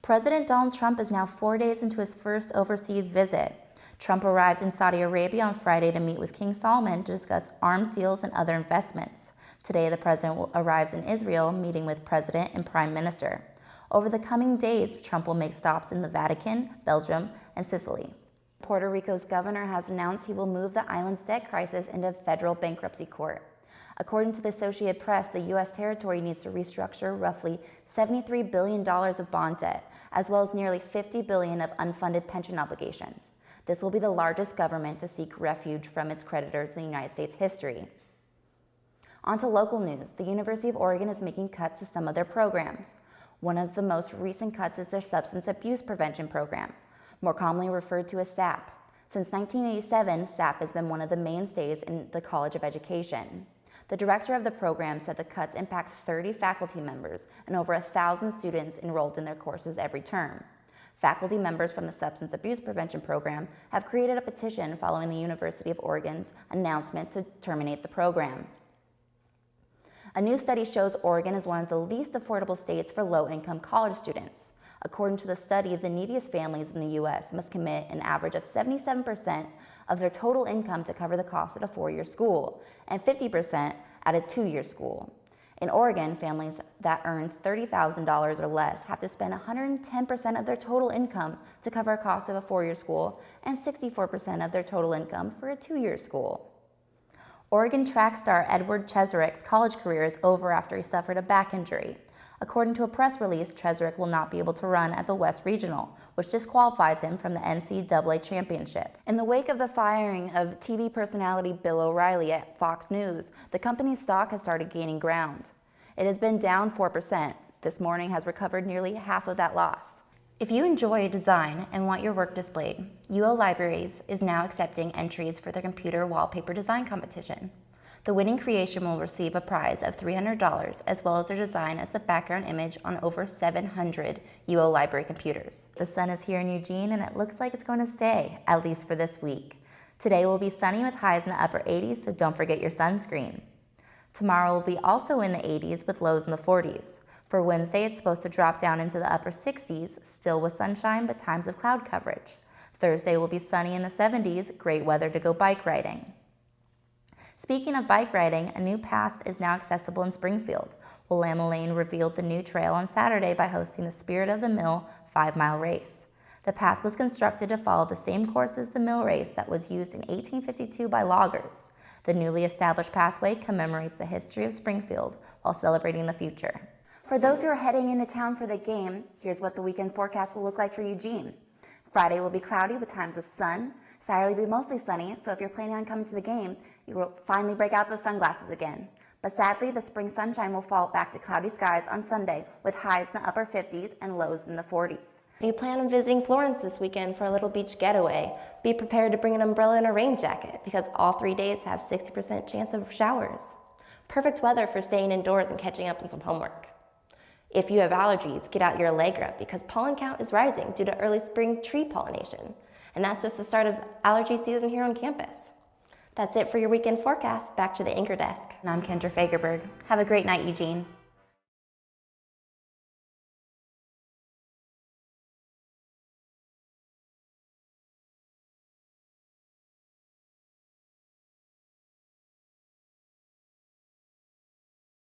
President Donald Trump is now 4 days into his first overseas visit. Trump arrived in Saudi Arabia on Friday to meet with King Salman to discuss arms deals and other investments. Today, the president arrives in Israel, meeting with President and Prime Minister. Over the coming days, Trump will make stops in the Vatican, Belgium, and Sicily. Puerto Rico's governor has announced he will move the island's debt crisis into federal bankruptcy court. According to the Associated Press, the U.S. territory needs to restructure roughly $73 billion of bond debt, as well as nearly $50 billion of unfunded pension obligations. This will be the largest government to seek refuge from its creditors in the United States history. On to local news. The University of Oregon is making cuts to some of their programs. One of the most recent cuts is their substance abuse prevention program, more commonly referred to as SAP. Since 1987, SAP has been one of the mainstays in the College of Education. The director of the program said the cuts impact 30 faculty members and over 1,000 students enrolled in their courses every term. Faculty members from the Substance Abuse Prevention Program have created a petition following the University of Oregon's announcement to terminate the program. A new study shows Oregon is one of the least affordable states for low-income college students. According to the study, the neediest families in the U.S. must commit an average of 77% of their total income to cover the cost at a 4-year school and 50% at a 2-year school. In Oregon, families that earn $30,000 or less have to spend 110% of their total income to cover a cost of a 4-year school and 64% of their total income for a 2-year school. Oregon track star Edward Cheserik's college career is over after he suffered a back injury. According to a press release, Cheserik will not be able to run at the West Regional, which disqualifies him from the NCAA championship. In the wake of the firing of TV personality Bill O'Reilly at Fox News, the company's stock has started gaining ground. It has been down 4%. This morning has recovered nearly half of that loss. If you enjoy design and want your work displayed, UO Libraries is now accepting entries for their computer wallpaper design competition. The winning creation will receive a prize of $300 as well as their design as the background image on over 700 UO Library computers. The sun is here in Eugene and it looks like it's going to stay, at least for this week. Today will be sunny with highs in the upper 80s, so don't forget your sunscreen. Tomorrow will be also in the 80s with lows in the 40s. For Wednesday, it's supposed to drop down into the upper 60s, still with sunshine but times of cloud coverage. Thursday will be sunny in the 70s, great weather to go bike riding. Speaking of bike riding, a new path is now accessible in Springfield. Willamette Lane revealed the new trail on Saturday by hosting the Spirit of the Mill 5-mile race. The path was constructed to follow the same course as the mill race that was used in 1852 by loggers. The newly established pathway commemorates the history of Springfield while celebrating the future. For those who are heading into town for the game, here's what the weekend forecast will look like for Eugene. Friday will be cloudy with times of sun. Saturday will be mostly sunny, so if you're planning on coming to the game, you will finally break out the sunglasses again. But sadly, the spring sunshine will fall back to cloudy skies on Sunday with highs in the upper 50s and lows in the 40s. If you plan on visiting Florence this weekend for a little beach getaway, be prepared to bring an umbrella and a rain jacket because all 3 days have 60% chance of showers. Perfect weather for staying indoors and catching up on some homework. If you have allergies, get out your Allegra because pollen count is rising due to early spring tree pollination. And that's just the start of allergy season here on campus. That's it for your weekend forecast. Back to the anchor desk. And I'm Kendra Fagerberg. Have a great night, Eugene.